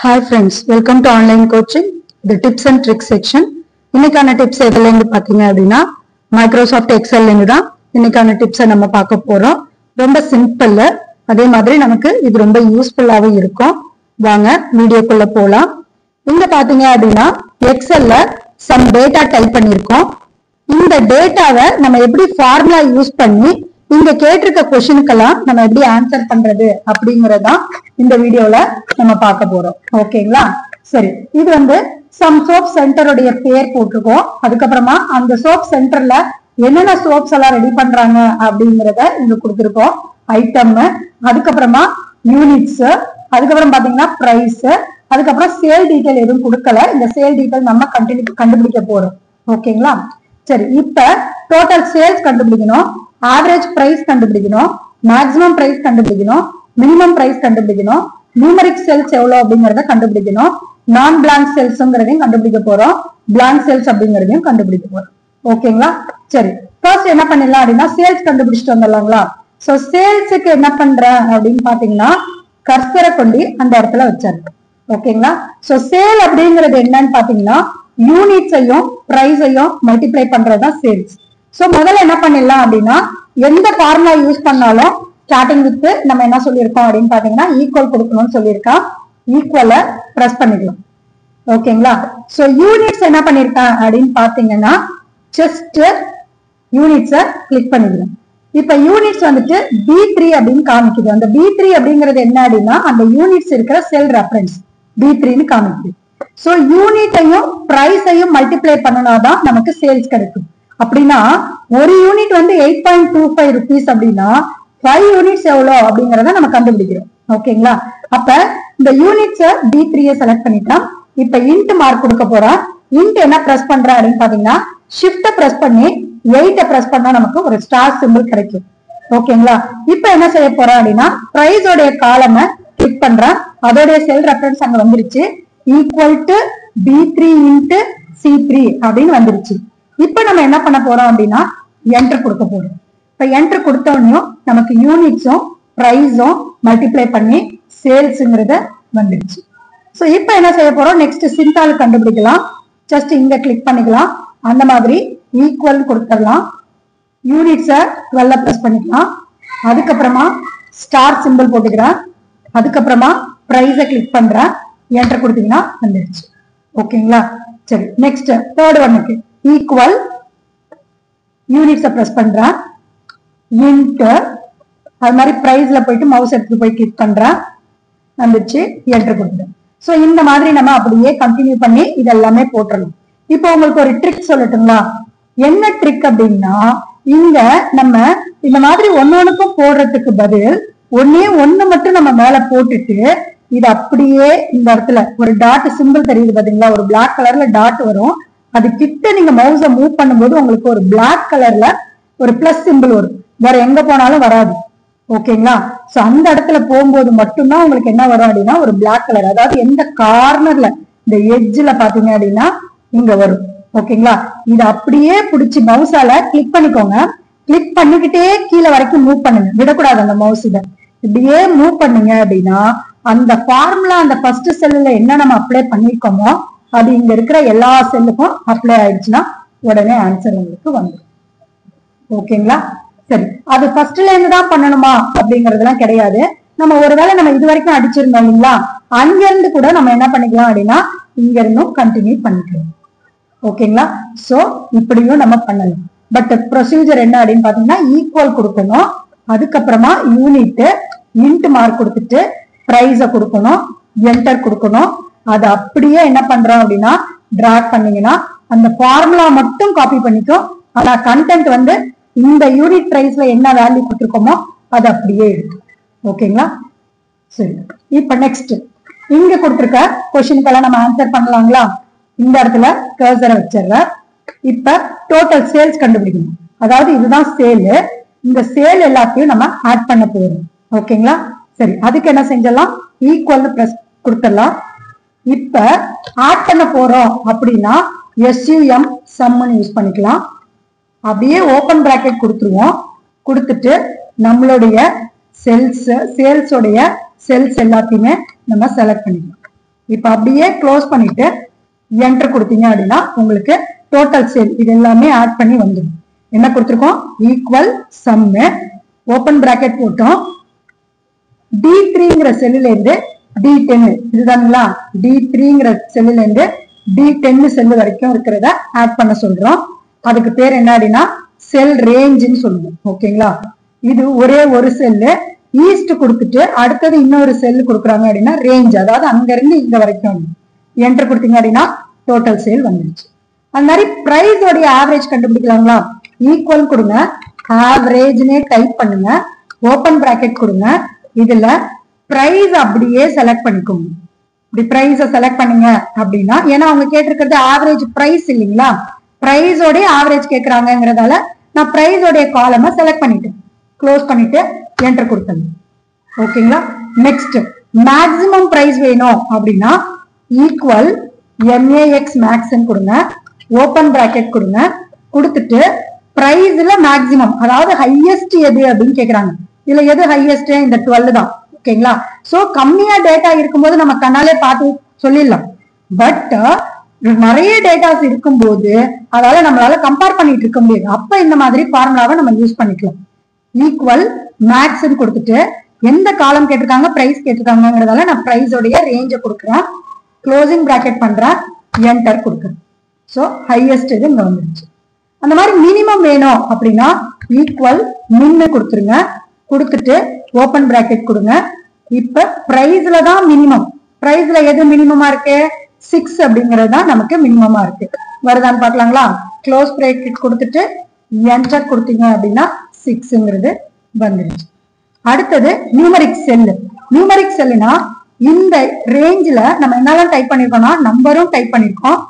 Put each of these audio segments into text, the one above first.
Hi friends, welcome to online coaching, the tips and tricks section. இன்னைக்கான tips எதுல இருந்து பாத்தீங்க அப்படின்னா மைக்ரோசாஃப்ட் எக்ஸெல் இருந்து தான் இன்னைக்கான டிப்ஸை நம்ம பார்க்க போறோம். ரொம்ப சிம்பிள், அதே மாதிரி நமக்கு இது ரொம்ப யூஸ்ஃபுல்லாவே இருக்கும். வாங்க வீடியோக்குள்ள போலாம். இங்க பாத்தீங்க அப்படின்னா எக்ஸெல்ல சம் டேட்டா டைப் பண்ணிருக்கோம். இந்த டேட்டாவை நம்ம எப்படி ஃபார்முலா யூஸ் பண்ணி இங்க கேட்டிருக்க கொஸ்டினுக்கெல்லாம் நம்ம எப்படி ஆன்சர் பண்றது அப்படிங்கறதான் இந்த வீடியோல நம்ம பார்க்க போறோம். ஓகேங்களா? சரி, இது வந்து சம் சோப் சென்டருடைய பேர் போட்டிருக்கோம். அதுக்கப்புறமா அந்த சோப் சென்டர்ல என்னென்ன சோப்ஸ் எல்லாம் ரெடி பண்றாங்க அப்படிங்கறத இங்க கொடுத்துருக்கோம். ஐட்டம், அதுக்கப்புறமா யூனிட்ஸ், அதுக்கப்புறம் பாத்தீங்கன்னா பிரைஸ், அதுக்கப்புறம் சேல் டீடைல் எதுவும் கொடுக்கல. இந்த சேல் டீடைல் நம்ம கண்டுபிடிக்க போறோம். ஓகேங்களா? சரி, இப்ப டோட்டல் சேல்ஸ் கண்டுபிடிக்கணும், ஆவரேஜ் பிரைஸ் கண்டுபிடிக்கணும், மேக்ஸிமம் பிரைஸ் கண்டுபிடிக்கணும், மினிமம் பிரைஸ் கண்டுபிடிக்கணும், நியூமரிக் செல்ஸ் எவ்வளவு அப்படிங்கறத கண்டுபிடிக்கணும், நான் பிளாங்க் செல்ஸ்ங்கிறதையும் கண்டுபிடிக்க போறோம், பிளாங்க் செல்ஸ் அப்படிங்கறதையும் கண்டுபிடிக்க போறோம். ஓகேங்களா? சரி, ஃபர்ஸ்ட் என்ன பண்ணிடலாம் அப்படின்னா சேல்ஸ் கண்டுபிடிச்சிட்டு வந்துடலாங்களா? சோ சேல்ஸுக்கு என்ன பண்றேன் அப்படின்னு பாத்தீங்கன்னா கர்சரை கொண்டு அந்த இடத்துல வச்சிருக்கேன். ஓகேங்களா? சோ சேல் அப்படிங்கிறது என்னன்னு பாத்தீங்கன்னா யூனிட்ஸையும் பிரைஸையும் மல்டிப்ளை பண்றதுதான் சேல்ஸ். சோ முதல்ல என்ன பண்ணிடலாம் அப்படின்னா எந்த ஃபார்முலா யூஸ் பண்ணாலும் ஸ்டார்டிங் வித் நம்ம என்ன சொல்லியிருக்கோம் அப்படின்னு பாத்தீங்கன்னா ஈக்குவல் கொடுக்கணும்னு சொல்லியிருக்கோம். ஈக்குவலை பிரஸ் பண்ணிக்கலாம். ஓகேங்களா? சோ யூனிட்ஸ் என்ன பண்ணிருக்கேன் அப்படின்னு பாத்தீங்கன்னா ஜஸ்ட் யூனிட்ஸை கிளிக் பண்ணிக்கலாம். இப்ப யூனிட்ஸ் வந்துட்டு B3 அப்படின்னு காமிக்குது. அந்த B3 அப்படிங்கிறது என்ன அப்படின்னா அந்த யூனிட்ஸ் இருக்கிற செல் ரெஃபரன்ஸ் B3ன்னு காமிக்குது. சோ யூனிட்டையும் பிரைஸையும் மல்டிப்ளை பண்ணனாதான் நமக்கு சேல்ஸ் கிடைக்கும். அப்படின்னா ஒரு யூனிட் வந்து 8.25 rupees அப்படின்னா 5 யூனிட்ஸ் எவ்வளோ அப்படிங்கறத நம்ம கண்டுபிடிக்கிறோம். ஓகேங்களா? அப்ப இந்த யூனிட்ஸ B3 செலக்ட் பண்ணிட்டோம். இப்ப இன்ட் மார்க் கொடுக்க போறோம். இன்ட் என்ன பிரஸ் பண்றேன் அப்படின்னு பாத்தீங்கன்னா ஷிஃப்ட பிரஸ் பண்ணி 8 பிரஸ் பண்ணா நமக்கு ஒரு ஸ்டார் சிம்பிள் கிடைக்கும். ஓகேங்களா? இப்ப என்ன செய்ய போறோம் அப்படின்னா பிரைஸ் உடைய காலமை கிளிக் பண்றேன். அதோடைய செல் ரெஃபரன்ஸ் அங்க வந்துருச்சு. Equal to B3 into C3 அப்படின்னு வந்துருச்சு. இப்ப நம்ம என்ன பண்ண போறோம் அப்படின்னா என்டர் கொடுக்க போறோம். இப்ப என்டர் கொடுத்தோடனையும் நமக்கு யூனிட்ஸும் பிரைஸும் மல்டிப்ளை பண்ணி சேல்ஸ்ங்கிறத வந்துருச்சு. சோ இப்ப என்ன செய்ய போறோம், நெக்ஸ்ட் சிந்தால் கண்டுபிடிக்கலாம். ஜஸ்ட் இங்க கிளிக் பண்ணிக்கலாம். அந்த மாதிரி ஈக்குவல் கொடுத்துடலாம். யூனிட்ஸை 12 பிரஸ் பண்ணிக்கலாம். அதுக்கப்புறமா ஸ்டார் சிம்பிள் போட்டுக்கிறேன். அதுக்கப்புறமா பிரைஸை கிளிக் பண்றேன். என்டர் கொடுத்தீங்கன்னா வந்துருச்சு. ஓகேங்களா? சரி, நெக்ஸ்ட் தேர்ட் ஒன்னுக்கு ஈக்குவல் யூனிட்ஸை பிரஸ் பண்றேன். இன்ட் அது மாதிரி பிரைஸ்ல போயிட்டு மவுஸ் எடுத்து போய் கிளிக் பண்றேன். வந்துச்சு. என்டர் கொடுத்துட்டேன். சோ இந்த மாதிரி நம்ம அப்படியே கண்டினியூ பண்ணி இதெல்லாமே போட்டுடணும். இப்போ உங்களுக்கு ஒரு ட்ரிக் சொல்லட்டுங்களா? என்ன ட்ரிக் அப்படின்னா இங்க நம்ம இந்த மாதிரி ஒன்னொன்னுக்கும் போடுறதுக்கு பதில் ஒண்ணு மட்டும் நம்ம மேல போட்டுட்டு இது அப்படியே இந்த இடத்துல ஒரு டாட் சிம்பிள் தெரியுது பாத்தீங்களா? ஒரு பிளாக் கலர்ல டாட் வரும். அது கிட்ட நீங்க மவுஸை மூவ் பண்ணும்போது உங்களுக்கு ஒரு பிளாக் கலர்ல ஒரு பிளஸ் சிம்பிள் வரும். வேற எங்க போனாலும் வராது. ஓகேங்களா? சோ அந்த இடத்துல போகும்போது மட்டும்தான் உங்களுக்கு என்ன வரும் அப்படின்னா ஒரு பிளாக் கலர், அதாவது எந்த கார்னர்ல இந்த எட்ஜ்ல பாத்தீங்க அப்படின்னா இங்க வரும். ஓகேங்களா? இது அப்படியே பிடிச்சி மவுஸால கிளிக் பண்ணிக்கோங்க. கிளிக் பண்ணிக்கிட்டே கீழே வரைக்கும் மூவ் பண்ணுங்க, விடக்கூடாது அந்த மவுஸ். இதை இப்படியே மூவ் பண்ணுங்க அப்படின்னா அந்த ஃபார்முலா அந்த ஃபர்ஸ்ட் செல்லுல என்ன நம்ம அப்ளை பண்ணிருக்கோமோ அது இங்க இருக்கிற எல்லா செல்லுக்கும் அப்ளை ஆயிடுச்சுன்னா உடனே ஆன்சர் உங்களுக்கு வந்துடும். ஓகேங்களா? சரி, அது ஃபர்ஸ்ட்ல இருந்து தான் பண்ணணுமா அப்படிங்கறதெல்லாம் கிடையாது. நம்ம ஒருவேளை நம்ம இது வரைக்கும் அடிச்சிருந்தோம் இல்லைங்களா, அங்க இருந்து கூட நம்ம என்ன பண்ணிக்கலாம் அப்படின்னா இங்க இருந்தும் கண்டினியூ பண்ணிக்கலாம். ஓகேங்களா? சோ இப்படியும் நம்ம பண்ணலாம். பட் ப்ரொசீஜர் என்ன அப்படின்னு பாத்தீங்கன்னா ஈக்குவல் கொடுக்கணும். அதுக்கப்புறமா யூனிட் இன்ட் மார்க் கொடுத்துட்டு பிரைஸ கொடுக்கணும், என்டர் கொடுக்கணும். அது அப்படியே என்ன பண்றோம் அப்படின்னா டிராக் பண்ணீங்கன்னா அந்த ஃபார்முலா மட்டும் காப்பி பண்ணிக்கும். ஆனா கண்டென்ட் வந்து இந்த யூனிட் பிரைஸ்ல என்ன வேல்யூ கொடுத்துருக்கோமோ அது அப்படியே இருக்கு. ஓகேங்களா? சரி, இப்ப நெக்ஸ்ட் இங்க கொடுத்துருக்க கொஸ்டினுக்கெல்லாம் நம்ம ஆன்சர் பண்ணலாங்களா? இந்த இடத்துல கர்சரை வச்சிடுறேன். இப்ப டோட்டல் சேல்ஸ் கண்டுபிடிக்கணும். அதாவது இதுதான் சேல். இந்த சேல் எல்லாத்தையும் நம்ம ஆட் பண்ண போறோம். ஓகேங்களா? சரி, அதுக்கு என்ன செஞ்சலாம், ஈக்குவல் பிரஸ் கொடுத்துடலாம். இப்ப ஆட் பண்ண போறோம் அப்படின்னா SUM சம்னு யூஸ் பண்ணிக்கலாம். அப்படியே ஓபன் பிராக்கெட் கொடுத்துருவோம். கொடுத்துட்டு நம்மளுடைய சேல்ஸோடைய செல்ஸ் எல்லாத்தையுமே நம்ம செலக்ட் பண்ணிக்கலாம். இப்ப அப்படியே க்ளோஸ் பண்ணிட்டு என்டர் கொடுத்தீங்க அப்படின்னா உங்களுக்கு டோட்டல் சேல் இது எல்லாமே ஆட் பண்ணி வந்துடும். என்ன கொடுத்துருக்கோம்? ஈக்குவல் சம், ஓபன் பிராக்கெட் போட்டோம். D3ங்கிற செல்லுல இருந்து D10 இதுதானுங்களா? D3ங்கிற செல்லுல இருந்து D10 செல்லு வரைக்கும் இருக்கிறத ஆட் பண்ண சொல்றோம். அதுக்கு பேர் என்ன அப்படின்னா செல் ரேஞ்சுன்னு சொல்லுவோம். ஓகேங்களா? இது ஒரே ஒரு செல்லு ஈஸ்ட் கொடுத்துட்டு அடுத்தது இன்னொரு செல் கொடுக்குறாங்க அப்படின்னா ரேஞ்ச், அதாவது அங்க இருந்து இங்க வரைக்கும் என்டர் கொடுத்தீங்க அப்படின்னா டோட்டல் சேல் வந்துருச்சு. அது மாதிரி பிரைஸ் உடைய ஆவரேஜ் கண்டுபிடிக்கலாங்களா? ஈக்குவல் கொடுங்க, ஆவரேஜ்னே டைப் பண்ணுங்க, ஓபன் பிராக்கெட் கொடுங்க. இதுல பிரைஸ் அப்படியே செலக்ட் பண்ணிக்கோங்க. இப்படி பிரைஸ செலக்ட் பண்ணுங்க அப்படின்னா, ஏன்னா அவங்க கேட்டிருக்கிறது ஆவரேஜ் பிரைஸ் இல்லைங்களா, பிரைஸோட ஆவரேஜ் கேட்கறாங்கிறதால நான் பிரைஸோடைய காலமை செலக்ட் பண்ணிட்டேன். க்ளோஸ் பண்ணிட்டு என்டர் கொடுத்தேன். ஓகேங்களா? நெக்ஸ்ட் மேக்ஸிமம் பிரைஸ் வேணும் அப்படின்னா ஈக்குவல் MAX மேக்ஸ்ன்னு கொடுங்க, ஓபன் பிராக்கெட் கொடுங்க. கொடுத்துட்டு பிரைஸ்ல மேக்ஸிமம், அதாவது ஹையஸ்ட் எது அப்படின்னு கேக்குறாங்க. இதுல எது ஹையஸ்ட்? இந்த 12 தான். ஓகேங்களா? சோ கம்மியா டேட்டா இருக்கும்போது நம்ம கண்ணாலே பார்த்து சொல்லிடலாம். பட் நிறைய டேட்டாஸ் இருக்கும்போது அதால நம்மளால கம்பேர் பண்ணிட்டு இருக்க முடியாது. அப்ப இந்த மாதிரி ஃபார்முலாவை நம்ம யூஸ் பண்ணிக்கலாம். ஈக்குவல் மேக்ஸ்ன்னு கொடுத்துட்டு எந்த காலம் கேட்டிருக்காங்க, பிரைஸ் கேட்டிருக்காங்கிறதால நான் பிரைஸோடைய ரேஞ்சை கொடுக்குறேன். க்ளோசிங் பிராக்கெட் பண்றேன், என்டர் கொடுக்குறேன். சோ ஹையஸ்ட் இது இங்க வந்துருச்சு. அந்த மாதிரி மினிமம் வேணும் அப்படின்னா ஈக்குவல் மின்னு கொடுத்துருங்க. கொடுத்துட்டு ஓபன் பிராக்கெட் கொடுங்க. இப்ப பிரைஸ்ல தான் மினிமம், பிரைஸ்ல எது மினிமமா இருக்கு? 6 அப்படிங்கிறது தான் நமக்கு மினிமமா இருக்கு. வருதான்னு பாக்கலாங்களா? க்ளோஸ் பிராக்கெட் கொடுத்துட்டு என்டர் கொடுத்தீங்க அப்படின்னா 6ங்கிறது வந்துருச்சு. அடுத்தது நியூமரிக் செல். நியூமரிக் செல்லுனா இந்த ரேஞ்சில நம்ம என்னெல்லாம் டைப் பண்ணிருக்கோம்னா நம்பரும் டைப் பண்ணிருக்கோம்,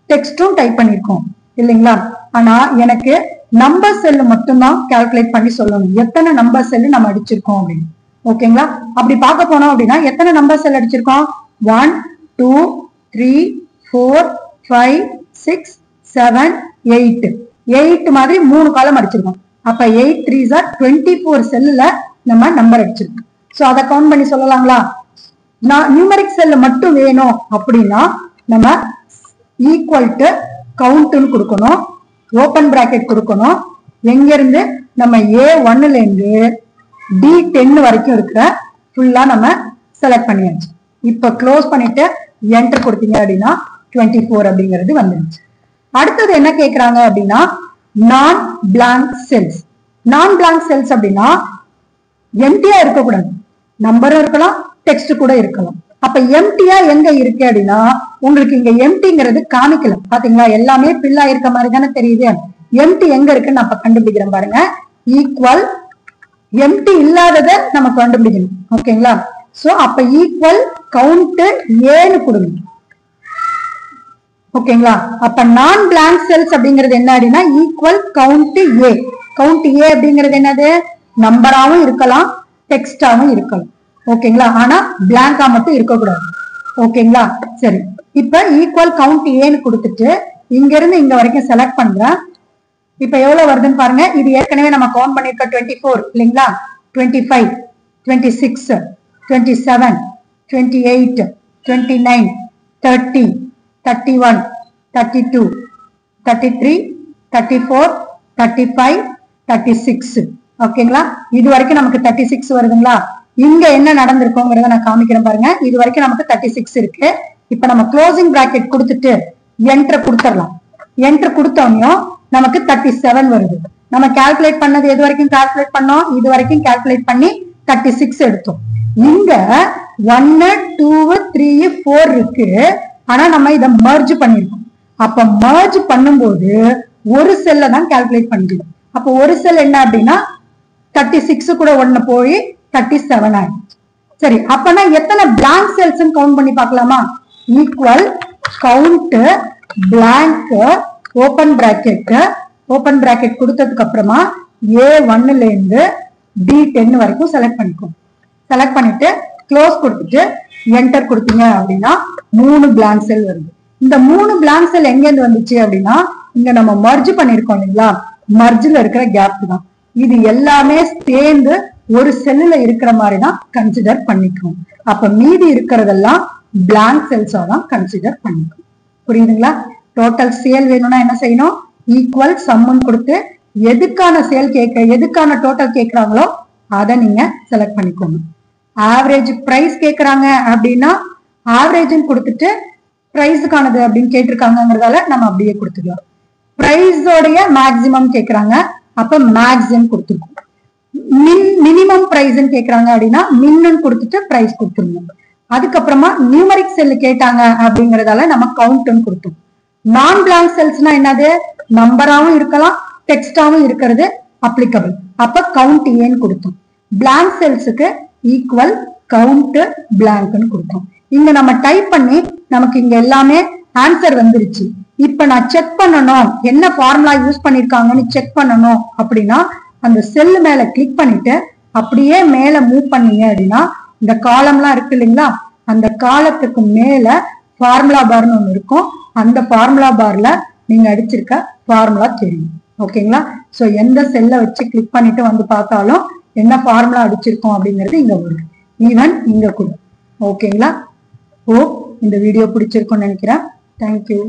டெக்ஸ்டும் டைப் பண்ணிருக்கோம் இல்லைங்களா? ஆனா எனக்கு நம்பர் செல் மட்டும்தான் கால்குலேட் பண்ணி சொல்லணும் எத்தனை நம்பர் செல் நம்ம அடிச்சிருக்கோம் அப்படின்னு. ஓகேங்களா? அப்படி பார்க்க போனோம் அப்படின்னா எத்தனை நம்பர் செல் அடிச்சிருக்கோம்? 1 2 3 4 5 6 7 8 8 மாதிரி 3 காலம் அடிச்சிருக்கோம். அப்ப 8 3s are 24 செல்லுல நம்ம நம்பர் அடிச்சிருக்கோம். சோ அதை கவுண்ட் பண்ணி சொல்லலாங்களா? நான் நியூமரிக் செல் மட்டும் வேணும் அப்படின்னா நம்ம ஈக்குவல் டு கவுண்ட்னு கொடுக்கணும், ஓபன் பிராக்கெட் கொடுக்கணும். எங்க இருந்து? நம்ம A1ல இருந்து D10 வரைக்கும் இருக்கிற ஃபுல்லா நம்ம செலக்ட் பண்ணியாச்சு. இப்ப க்ளோஸ் பண்ணிட்டு என்டர் கொடுத்தீங்க அப்படின்னா 24 அப்படிங்கிறது வந்துருச்சு. அடுத்தது என்ன கேக்குறாங்க அப்படின்னா நான் பிளாங்க் செல்ஸ். நான் பிளாங்க் செல்ஸ் அப்படின்னா எம்டியா இருக்கக்கூடாது, நம்பரும் இருக்கலாம், டெக்ஸ்ட் கூட இருக்கலாம். அப்ப எம்டியா எங்க இருக்கு அப்படின்னா உங்களுக்கு இங்க எம்டிங்கிறது காமிக்கல பாத்தீங்களா? எல்லாமே ஃபில் ஆயிருக்க மாதிரி தானே தெரியுது. எம்டி எங்க இருக்குன்னு நான் கண்டுபிடிக்கிறேன் பாருங்க. ஈக்குவல் எம்டி இல்லாததை நம்ம கண்டுபிடிக்கணும். ஓகேங்களா? சோ அப்ப ஈக்குவல் கவுண்ட் ஏன்னு கொடுங்க. ஓகேங்களா? அப்ப நான் பிளாங்க் செல்ஸ் அப்படிங்கிறது என்ன அப்படின்னா ஈக்குவல் கவுண்ட் ஏ. கவுண்ட் ஏ அப்படிங்கிறது என்னது? நம்பராவும் இருக்கலாம், டெக்ஸ்டாவும் இருக்கலாம். ஓகேங்களா? ஆனா பிளாங்கா மட்டும் இருக்கக்கூடாது. ஓகேங்களா? சரி, இப்ப ஈக்குவல் கவுண்ட் ஏன்னு கொடுத்துட்டு இங்க இருந்து இங்க வரைக்கும் செலக்ட் பண்றேன். இப்ப எவ்வளவு வருதுன்னு பாருங்க. இது ஏற்கனவே நம்ம கவுண்ட் பண்ணிருக்க 24 இல்லைங்களா? 25 26 27 28 29 30 31 32 33 34 35 36. ஓகேங்களா? இது வரைக்கும் நமக்கு 36 வருதுங்களா? இங்க என்ன நடந்திருக்குங்கிறத நான் காமிக்கிறேன் பாருங்க. இது வரைக்கும் நமக்கு 36 இருக்கு. இப்ப நம்ம க்ளோசிங் பிராக்கெட் கொடுத்துட்டு என்டர் கொடுத்துடலாம். என்டர் கொடுத்தோம்னா நமக்கு 37 வருது. நம்ம கால்குலேட் பண்ணது எது வரைக்கும் கால்குலேட் பண்ணோம்? இது வரைக்கும் கால்குலேட் பண்ணி 36 எடுத்தோம். இங்க 1 2 3 4 இருக்கு. ஆனா நம்ம இதை மர்ஜ் பண்ணிருக்கோம். அப்ப மர்ஜ் பண்ணும்போது ஒரு செல்ல தான் கால்குலேட் பண்ணிக்கணும். அப்ப ஒரு செல் என்ன அப்படின்னா 36 கூட 1 போய் 37 ஆயிடுச்சு. சரி, அப்பனா எத்தனை பிளாங்க் செல்ஸ் கவுண்ட் பண்ணி பார்க்கலாமா? Equal count blank open bracket, open bracket கொடுத்ததுக்கு அப்புறமா A1ல இருந்து D10 வரைக்கும் செலக்ட் பண்ணிக்கோங்க. செலக்ட் பண்ணிட்டு க்ளோஸ் கொடுத்துட்டு என்டர் கொடுத்தீங்க அப்படின்னா 3 பிளாங்க் செல் வருது. இந்த 3 பிளாங்க் செல் எங்க இருந்து வந்துச்சு அப்படின்னா இங்க நம்ம மர்ஜ் பண்ணிருக்கோம் இல்லைங்களா? மர்ஜ்ல இருக்கிற கேப் தான். இது எல்லாமே சேர்ந்து ஒரு செல்லுல இருக்கிற மாதிரி தான் கன்சிடர் பண்ணிக்கணும். அப்ப மீதி இருக்கிறதெல்லாம் blank cells தான் கன்சிடர் பண்ணிக்கணும். புரியுதுங்களா? டோட்டல் சேல் வேணும்னா என்ன செய்யணும்? ஈக்குவல் சம்முன்னு கொடுத்து எதுக்கான சேல் எதுக்கான டோட்டல் கேட்கறாங்களோ அதை நீங்க செலக்ட் பண்ணிக்கோங்க. ஆவரேஜ் பிரைஸ் கேட்கறாங்க அப்படின்னா ஆவரேஜ்னு கொடுத்துட்டு பிரைஸுக்கானது அப்படின்னு கேட்டிருக்காங்கிறதால நம்ம அப்படியே கொடுத்துக்கலாம். பிரைஸோடைய மேக்சிமம் கேட்கறாங்க, அப்ப மேக்ஸிமம் கொடுத்துருக்கோம். மினிமம் பிரைஸ் கேட்கறாங்க அப்படின்னா மின்னு கொடுத்துட்டு பிரைஸ் கொடுத்துருங்க. அதுக்கப்புறமா நியூமரிக் செல் கேட்டாங்க அப்படிங்கறதால நம்ம கவுண்ட்னு கொடுத்தோம். நான் பிளாங்க் செல்ஸ்னா என்னது? நம்பராவும் இருக்கலாம், டெக்ஸ்டாவும் இருக்கிறது அப்ளிகபிள். அப்ப கவுண்ட் ஏன்னு கொடுத்தோம். பிளாங்க் செல்ஸுக்கு ஈக்குவல் கவுண்ட் பிளாங்க்னு கொடுத்தோம். இங்க நம்ம டைப் பண்ணி நமக்கு இங்க எல்லாமே ஆன்சர் வந்துருச்சு. இப்ப நான் செக் பண்ணணும் என்ன ஃபார்முலா யூஸ் பண்ணிருக்காங்கன்னு செக் பண்ணணும் அப்படின்னா அந்த செல் மேல கிளிக் பண்ணிட்டு அப்படியே மேல மூவ் பண்ணீங்க அப்படின்னா இந்த காலம்லாம் இருக்கு இல்லைங்களா, அந்த காலத்துக்கு மேல ஃபார்முலா பார்னு ஒண்ணு இருக்கும். அந்த ஃபார்முலா பார்ல நீங்க அடிச்சிருக்க ஃபார்முலா தெரியும். ஓகேங்களா? சோ எந்த செல்ல வச்சு கிளிக் பண்ணிட்டு வந்து பார்த்தாலும் என்ன ஃபார்முலா அடிச்சிருக்கோம் அப்படிங்கிறது இங்க வரும். ஈவன் இங்க கூட. ஓகேங்களா? இந்த வீடியோ பிடிச்சிருக்கும்னு நினைக்கிறேன். தேங்க்யூ.